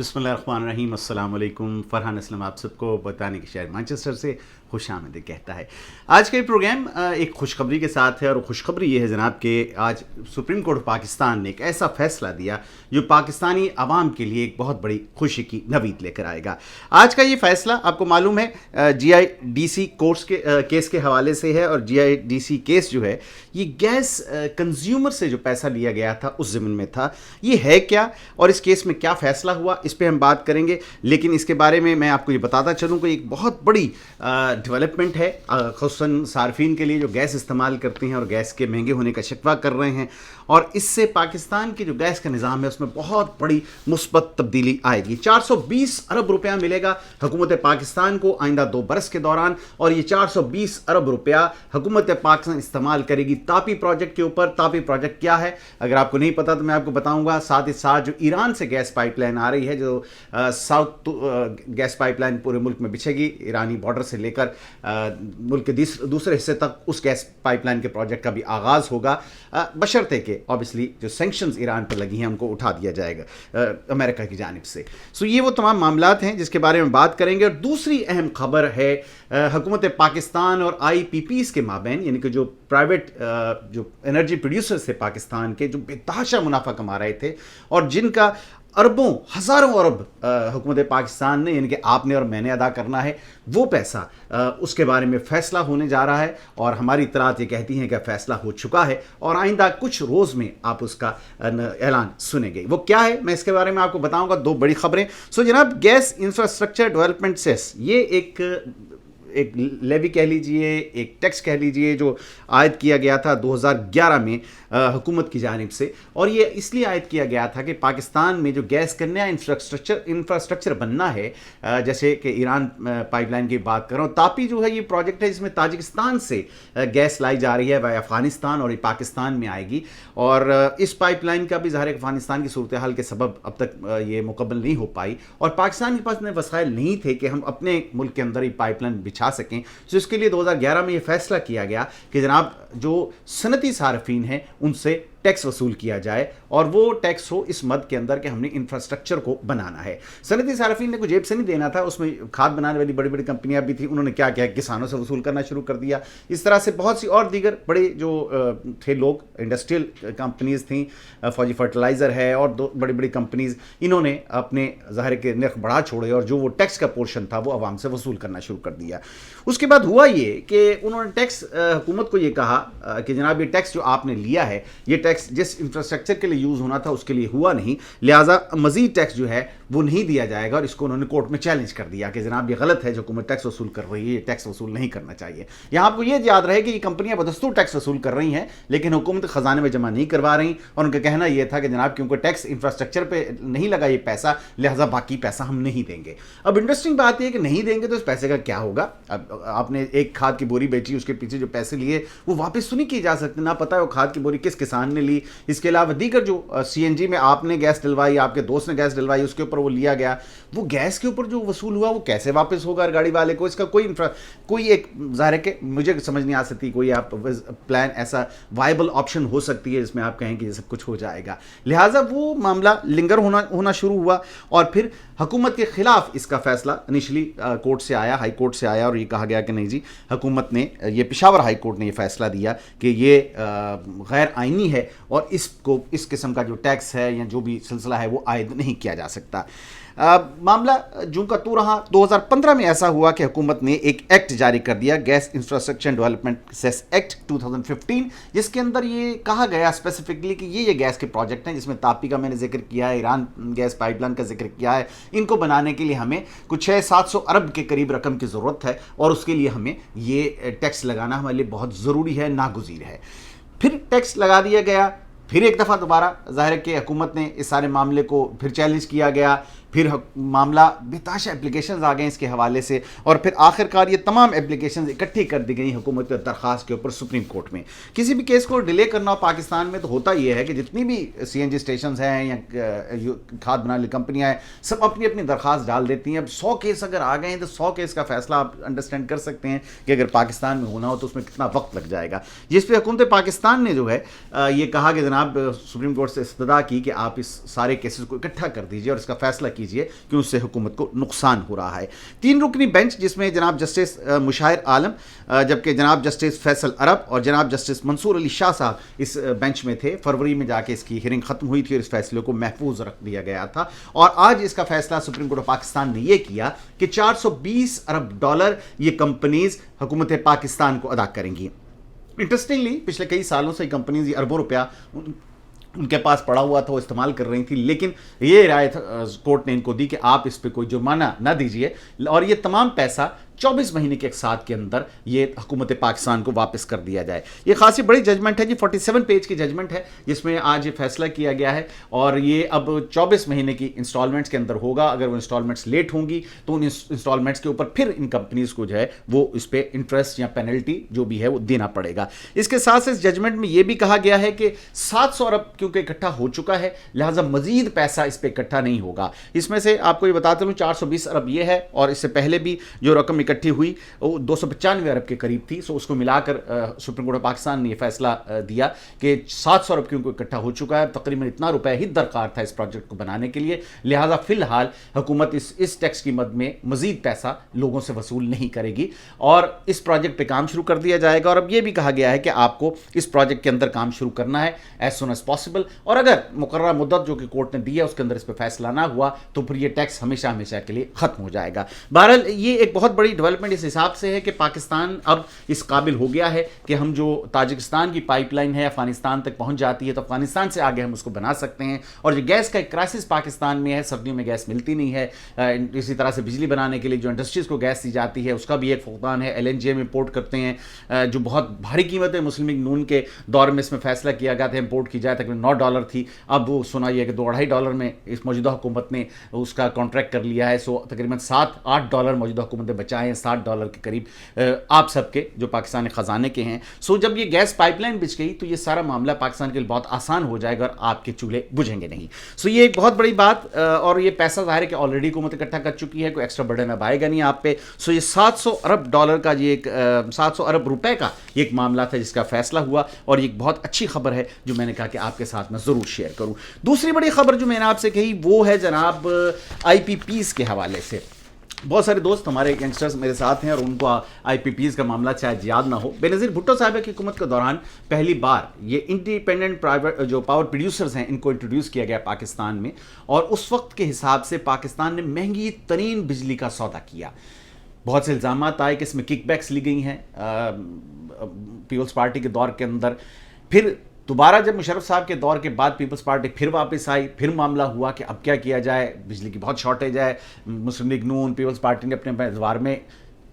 بسم اللہ الرحمن الرحیم. السلام علیکم. فرحان اسلم آپ سب کو بتانے کے شہر مانچسٹر سے خوش آمدید کہتا ہے. آج کا یہ پروگرام ایک خوشخبری کے ساتھ ہے، اور خوشخبری یہ ہے جناب کہ آج سپریم کورٹ پاکستان نے ایک ایسا فیصلہ دیا جو پاکستانی عوام کے لیے ایک بہت بڑی خوشی کی نوید لے کر آئے گا. آج کا یہ فیصلہ آپ کو معلوم ہے جی آئی ڈی سی کیس کے حوالے سے ہے، اور جی آئی ڈی سی کیس جو ہے یہ گیس کنزیومر سے جو پیسہ لیا گیا تھا اس ضمن میں تھا. یہ ہے کیا اور اس کیس میں کیا فیصلہ ہوا اس پہ ہم بات کریں گے، لیکن اس کے بارے میں آپ کو یہ بتاتا چلوں کہ ایک بہت بڑی ڈیولپمنٹ ہے خصوصاً صارفین کے لیے جو گیس استعمال کرتے ہیں اور گیس کے مہنگے ہونے کا شکوہ کر رہے ہیں، اور اس سے پاکستان کی جو گیس کا نظام ہے اس میں بہت بڑی مثبت تبدیلی آئے گی. 420 ارب روپیہ ملے گا حکومت پاکستان کو آئندہ 2 برس کے دوران، اور یہ 420 ارب روپیہ حکومت پاکستان استعمال کرے گی تاپی پروجیکٹ کے اوپر. تاپی پروجیکٹ کیا ہے اگر آپ کو نہیں پتا تو میں آپ کو بتاؤں گا. ساتھ ہی ساتھ جو ایران سے گیس پائپ لائن آ رہی ہے، جو ساؤتھ گیس پائپ لائن پورے ملک میں بچھے گی ایرانی بارڈر سے لے کر ملک کے دوسرے حصے تک، اس گیس پائپ لائن کے پروجیکٹ کا بھی آغاز ہوگا، بشرطے کہ obviously جو سینکشنز ایران پر لگی ہیں ان کو اٹھا دیا جائے گا امریکہ کی جانب سے. یہ وہ تمام معاملات ہیں جس کے بارے میں بات کریں گے. اور دوسری اہم خبر ہے حکومت پاکستان اور آئی پی پیز کے مابین، یعنی کہ جو پرائیویٹ جو انرجی پروڈیوسرز تھے پاکستان کے، جو بے تحاشا منافع کما رہے تھے اور جن کا اربوں ہزاروں ارب حکومت پاکستان نے، یعنی کہ آپ نے اور میں نے ادا کرنا ہے وہ پیسہ، اس کے بارے میں فیصلہ ہونے جا رہا ہے. اور ہماری اطلاعات یہ کہتی ہیں کہ فیصلہ ہو چکا ہے اور آئندہ کچھ روز میں آپ اس کا اعلان سنیں گے. وہ کیا ہے میں اس کے بارے میں آپ کو بتاؤں گا. 2 بڑی خبریں. جناب، گیس انفراسٹرکچر ڈیولپمنٹ سیس، یہ ایک لیوی کہہ لیجئے، ایک ٹیکس کہہ لیجئے، جو عائد کیا گیا تھا 2011 میں حکومت کی جانب سے. اور یہ اس لیے عائد کیا گیا تھا کہ پاکستان میں جو گیس کا نیا انفراسٹرکچر بننا ہے، جیسے کہ ایران پائپ لائن کی بات کر رہا ہوں، تاپی جو ہے یہ پروجیکٹ ہے جس میں تاجکستان سے گیس لائی جا رہی ہے ویا افغانستان، اور یہ پاکستان میں آئے گی. اور اس پائپ لائن کا بھی ظاہر ہے افغانستان کی صورتحال کے سبب اب تک یہ مکمل نہیں ہو پائی، اور پاکستان کے پاس اتنے وسائل نہیں تھے کہ ہم اپنے ملک کے اندر ہی پائپ لائن بچھا سکیں. اس کے لیے 2011 میں یہ فیصلہ کیا گیا کہ جناب جو صنعتی صارفین ہیں ان سے ٹیکس وصول کیا جائے، اور وہ ٹیکس ہو اس مد کے اندر کہ ہم نے انفراسٹرکچر کو بنانا ہے. صنعتی صارفین نے کو جیب سے نہیں دینا تھا، اس میں کھاد بنانے والی بڑی بڑی کمپنیاں بھی تھیں، انہوں نے کیا کیا کسانوں سے وصول کرنا شروع کر دیا. اس طرح سے بہت سی اور دیگر بڑے جو تھے لوگ، انڈسٹریل کمپنیز تھیں، فوجی فرٹیلائزر ہے اور بڑی بڑی کمپنیز، انہوں نے اپنے ظاہر کے نرخ بڑھا چھوڑے اور جو وہ ٹیکس کا پورشن تھا وہ عوام سے وصول کرنا شروع کر دیا. اس کے بعد ہوا یہ کہ انہوں نے ٹیکس حکومت کو یہ کہا کہ جناب یہ ٹیکس جو آپ نے لیا ہے، یہ ٹیکس جس انفراسٹرکچر کے لیے یوز ہونا تھا اس کے لیے ہوا نہیں، لہٰذا مزید ٹیکس جو ہے وہ نہیں دیا جائے گا. اور اس کو انہوں نے کورٹ میں چیلنج کر دیا کہ جناب یہ غلط ہے جو حکومت ٹیکس وصول کر رہی ہے، یہ ٹیکس وصول نہیں کرنا چاہیے. یہاں آپ کو یہ یاد رہے کہ یہ کمپنیاں بدستور ٹیکس وصول کر رہی ہیں لیکن حکومت خزانے میں جمع نہیں کروا رہی، اور ان کا کہنا یہ تھا کہ جناب کیونکہ ٹیکس انفراسٹرکچر پہ نہیں لگا یہ پیسہ، لہٰذا باقی پیسہ ہم نہیں دیں گے. اب انٹرسٹنگ بات یہ ہے کہ نہیں دیں گے تو اس پیسے کا کیا ہوگا. اب آپ نے ایک کھاد کی بوری بیچی، اس کے پیچھے جو پیسے لیے وہ واپس تو نہیں کیے جا سکتے، نہ پتہ ہے وہ کھاد کی بوری کس کسان نے لی. اس کے علاوہ دیگر جو سی این جی میں آپ نے گیس ڈلوائی، آپ کے دوست نے گیس ڈلوائی، اس کے اوپر وہ لیا گیا، وہ گیس کے اوپر جو وصول ہوا وہ کیسے واپس ہوگا گاڑی والے کو. اس کا کوئی ایک ظاہر ہے کہ مجھے سمجھ نہیں آ سکتی کوئی آپ پلان ایسا وائبل آپشن ہو سکتی ہے جس میں آپ کہیں کہ یہ سب کچھ ہو جائے گا. لہٰذا وہ معاملہ لنگر ہونا شروع ہوا، اور پھر حکومت کے خلاف اس کا فیصلہ انیشلی کورٹ سے آیا، ہائی کورٹ سے آیا، اور یہ کہا گیا کہ نہیں جی حکومت نے، یہ پشاور ہائی کورٹ نے یہ فیصلہ دیا کہ یہ غیر آئینی ہے اور اس کو اس قسم کا جو ٹیکس ہے یا جو بھی سلسلہ ہے وہ عائد نہیں کیا جا سکتا. معاملہ جو کا تو رہا. 2015 میں ایسا ہوا کہ حکومت نے ایک ایکٹ جاری کر دیا، گیس انفراسٹرکچر ڈیولپمنٹ سیس ایکٹ 2015، جس کے اندر یہ کہا گیا اسپیسیفکلی کہ یہ گیس کے پروجیکٹ ہیں، جس میں تاپی کا میں نے ذکر کیا ہے، ایران گیس پائپ لائن کا ذکر کیا ہے. ان کو بنانے کے لیے ہمیں کچھ 600-700 ارب کے قریب رقم کی ضرورت ہے، اور اس کے لیے ہمیں یہ ٹیکس لگانا ہمارے لیے بہت ضروری ہے، ناگزیر ہے. پھر ٹیکس لگا دیا گیا، پھر ایک دفعہ دوبارہ ظاہر ہے کہ حکومت نے اس سارے معاملے کو پھر چیلنج کیا گیا، پھر معاملہ بتاشا اپلیکیشنز آ گئے اس کے حوالے سے، اور پھر آخر کار یہ تمام اپلیکیشنز اکٹھی کر دی گئی حکومت کی درخواست کے اوپر سپریم کورٹ میں. کسی بھی کیس کو ڈیلے کرنا ہو پاکستان میں تو ہوتا یہ ہے کہ جتنی بھی سی این جی اسٹیشنز ہیں یا کھاد بنانے والی کمپنیاں ہیں، سب اپنی اپنی درخواست ڈال دیتی ہیں. اب 100 کیس اگر آ گئے ہیں تو 100 کیس کا فیصلہ آپ انڈرسٹینڈ کر سکتے ہیں کہ اگر پاکستان میں ہونا ہو تو اس میں کتنا وقت لگ جائے گا. جس پہ حکومت پاکستان نے جو ہے یہ کہا کہ جناب جناب سپریم کورٹ سے استدعا کی کہ آپ اس سارے کیسز کو اکٹھا کر دیجیے اور اس کا فیصلہ کیجیے کہ اس سے حکومت کو نقصان ہو رہا ہے. 3 رکنی بینچ جس میں جناب جسٹس مشاہر عالم, جبکہ جناب جسٹس فیصل عرب اور جناب جسٹس منصور علی شاہ صاحب اس بینچ میں تھے. فروری میں جا کے اس کی ہیئرنگ ختم ہوئی تھی اور اس فیصلے کو محفوظ رکھ دیا گیا تھا, اور آج اس کا فیصلہ سپریم کورٹ آف پاکستان نے یہ کیا کہ $420 ارب یہ کمپنیز حکومت پاکستان کو ادا کریں گی. انٹرسٹنگلی پچھلے کئی سالوں سے کمپنیز یہ اربوں روپیہ ان کے پاس پڑا ہوا تھا, وہ استعمال کر رہی تھی, لیکن یہ رائے کورٹ نے ان کو دی کہ آپ اس پہ کوئی جرمانہ نہ دیجیے اور یہ تمام پیسہ 24 مہینے کے ایک ساتھ کے اندر یہ حکومت پاکستان کو واپس کر دیا جائے. یہ خاصی بڑی ججمنٹ ہے جی, 47 پیج کی ججمنٹ ہے جس میں آج یہ فیصلہ کیا گیا ہے, اور یہ اب 24 مہینے کی انسٹالمنٹس کے اندر ہوگا. اگر وہ انسٹالمنٹس لیٹ ہوں گی تو ان انسٹالمنٹس کے اوپر پھر ان کمپنیز کو جو ہے وہ اس پہ انٹرسٹ یا پینلٹی جو بھی ہے وہ دینا پڑے گا. اس کے ساتھ اس ججمنٹ میں یہ بھی کہا گیا ہے کہ 700 ارب کیونکہ اکٹھا ہو چکا ہے, لہٰذا مزید پیسہ اس پہ اکٹھا نہیں ہوگا. اس میں سے آپ کو یہ بتاتے ہوں 420 ارب یہ ہے, اور اس سے پہلے بھی جو رقم اکٹھی ہوئی وہ 295 ارب کے قریب تھی. سو اس کو ملا کر سپریم کورٹ آف پاکستان نے یہ فیصلہ دیا کہ 700 ارب کیونکہ اکٹھا ہو چکا ہے, تقریباً اتنا روپے ہی درکار تھا اس پروجیکٹ کو بنانے کے لیے, لہٰذا فی الحال حکومت اس ٹیکس کی مد میں مزید پیسہ لوگوں سے وصول نہیں کرے گی اور اس پروجیکٹ پہ کام شروع کر دیا جائے گا. اور اب یہ بھی کہا گیا ہے کہ آپ کو اس پروجیکٹ کے اندر کام شروع کرنا ہے ایز سون ایز پاسبل, اور اگر مقررہ مدت جو کہ کورٹ نے دی ہے اس کے اندر اس پہ فیصلہ نہ ہوا تو پھر یہ ٹیکس ہمیشہ ہمیشہ کے لیے ختم ہو جائے گا. بہرحال یہ ایک بہت بڑی ڈیولپمنٹ اس حساب سے ہے کہ پاکستان اب اس قابل ہو گیا ہے کہ ہم جو تاجکستان کی پائپ لائن ہے افغانستان تک پہنچ جاتی ہے تو افغانستان سے آگے ہم اس کو بنا سکتے ہیں. اور جو گیس کا ایک کرائسس پاکستان میں ہے, سردیوں میں گیس ملتی نہیں ہے, اسی طرح سے بجلی بنانے کے لیے جو انڈسٹریز کو گیس دی جاتی ہے اس کا بھی ایک فقدان ہے. LNG ہم امپورٹ کرتے ہیں جو بہت بھاری قیمت ہے. مسلم لیگ نون کے دور میں اس میں فیصلہ کیا گیا تھا امپورٹ کی جائے تقریباً $9 تھی, اب وہ سنا یہ کہ $2.5 میں اس موجودہ حکومت نے اس کا کانٹریکٹ کر لیا ہے. سو تقریباً $7-8 موجودہ حکومت نے بچائے ہیں, $60 کے قریب آپ سب کے جو پاکستانی خزانے کے ہیں. سو جب یہ گیس پائپ لائن بچ گئی تو یہ سارا معاملہ پاکستان کے لیے بہت آسان ہو جائے گا اور آپ کے چولہے بجھیں گے نہیں. سو یہ ایک بہت بڑی بات, اور یہ پیسہ ظاہر ہے کہ آلریڈی حکومت اکٹھا کر چکی ہے, کوئی ایکسٹرا برڈن اب آئے گا نہیں آپ پہ. سو یہ $700 ارب کا یہ ایک 700 ارب روپے کا یہ ایک معاملہ تھا جس کا فیصلہ ہوا, اور یہ ایک بہت اچھی خبر ہے جو میں نے کہا کہ آپ کے ساتھ میں ضرور شیئر کروں. دوسری بڑی خبر جو میں نے آپ سے کہی وہ ہے جناب IPPs کے حوالے سے. بہت سارے دوست ہمارے ینگسٹرز میرے ساتھ ہیں اور ان کو IPPs کا معاملہ شاید یاد نہ ہو. بے نظیر بھٹو صاحبہ کی حکومت کے دوران پہلی بار یہ انڈیپینڈنٹ پرائیویٹ جو پاور پروڈیوسرز ہیں ان کو انٹروڈیوس کیا گیا پاکستان میں, اور اس وقت کے حساب سے پاکستان نے مہنگی ترین بجلی کا سودا کیا. بہت سے الزامات آئے کہ اس میں کک بیکس لی گئی ہیں پیپلز پارٹی کے دور کے اندر. پھر دوبارہ جب مشرف صاحب کے دور کے بعد پیپلز پارٹی پھر واپس آئی, پھر معاملہ ہوا کہ اب کیا کیا جائے, بجلی کی بہت شارٹیج ہے. مسلم لیگ نون پیپلز پارٹی نے اپنے ادوار میں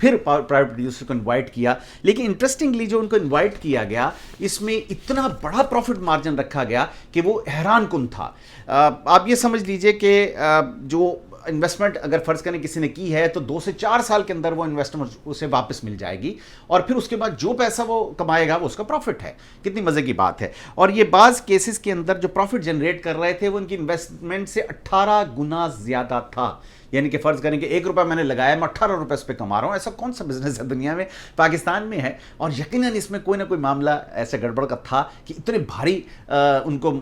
پھر پرائیویٹ پروڈیوسر کو انوائٹ کیا, لیکن انٹرسٹنگلی جو ان کو انوائٹ کیا گیا اس میں اتنا بڑا پروفٹ مارجن رکھا گیا کہ وہ حیران کن تھا. آپ یہ سمجھ لیجئے کہ جو انویسٹمنٹ اگر فرض کریں کسی نے کی ہے تو 2 سے 4 سال کے اندر وہ انویسٹمنٹ اسے واپس مل جائے گی, اور پھر اس کے بعد جو پیسہ وہ کمائے گا وہ اس کا پروفٹ ہے. کتنی مزے کی بات ہے. اور یہ بعض کیسز کے اندر جو پروفٹ جنریٹ کر رہے تھے وہ ان کی انویسٹمنٹ سے 18 گنا زیادہ تھا. یعنی کہ فرض کریں کہ $1 میں نے لگایا, میں 18 روپے اس پہ کما رہا ہوں. ایسا کون سا بزنس ہے دنیا میں, پاکستان میں ہے. اور یقیناً اس میں کوئی نہ کوئی معاملہ ایسے گڑبڑ کا تھا کہ اتنے بھاری ان کو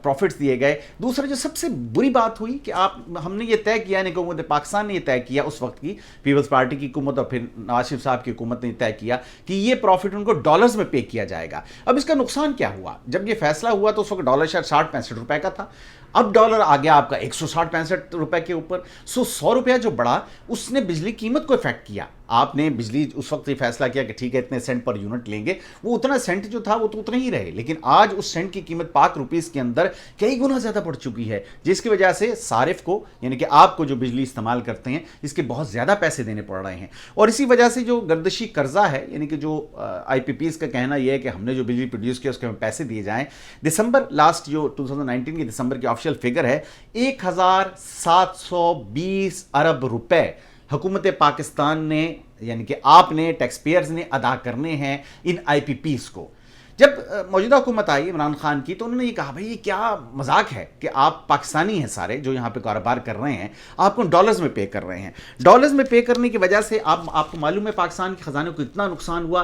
پروفٹس دیے گئے. دوسرا جو سب سے بری بات ہوئی کہ ہم نے یہ طے کیا, یعنی کہ حکومت پاکستان نے یہ طے کیا, اس وقت کی پیپلز پارٹی کی حکومت اور پھر نواز شریف صاحب کی حکومت نے طے کیا کہ یہ پروفٹ ان کو ڈالرز میں پے کیا جائے گا. اب اس کا نقصان کیا ہوا, جب یہ فیصلہ ہوا تو اس وقت ڈالر شاید 60-65 روپے کا تھا, اب ڈالر آ گیا آپ کا 160-65 روپے کے اوپر. سو 100 روپیہ جو بڑھا اس نے بجلی قیمت کو افیکٹ کیا. آپ نے بجلی اس وقت یہ فیصلہ کیا کہ ٹھیک ہے اتنے سینٹ پر یونٹ لیں گے, وہ اتنا سینٹ جو تھا وہ تو اتنا ہی رہے, لیکن آج اس سینٹ کی قیمت پاک روپیز کے اندر کئی گنا زیادہ بڑھ چکی ہے, جس کی وجہ سے صارف کو یعنی کہ آپ کو جو بجلی استعمال کرتے ہیں اس کے بہت زیادہ پیسے دینے پڑ رہے ہیں. اور اسی وجہ سے جو گردشی قرضہ ہے, یعنی کہ جو IPPs کا کہنا یہ ہے کہ ہم نے جو بجلی پروڈیوس کیا اس کے ہمیں پیسے دیے جائیں. دسمبر لاسٹ جو 2019 کی دسمبر کی آفیشیل فگر ہے 1720 ارب روپے حکومت پاکستان نے یعنی کہ آپ نے ٹیکس پیئرز نے ادا کرنے ہیں ان IPPs کو. جب موجودہ حکومت آئی عمران خان کی تو انہوں نے یہ کہا بھائی یہ کیا مذاق ہے کہ آپ پاکستانی ہیں سارے جو یہاں پہ کاروبار کر رہے ہیں, آپ کو ڈالرز میں پے کر رہے ہیں. ڈالرز میں پے کرنے کی وجہ سے آپ کو معلوم ہے پاکستان کے خزانے کو اتنا نقصان ہوا.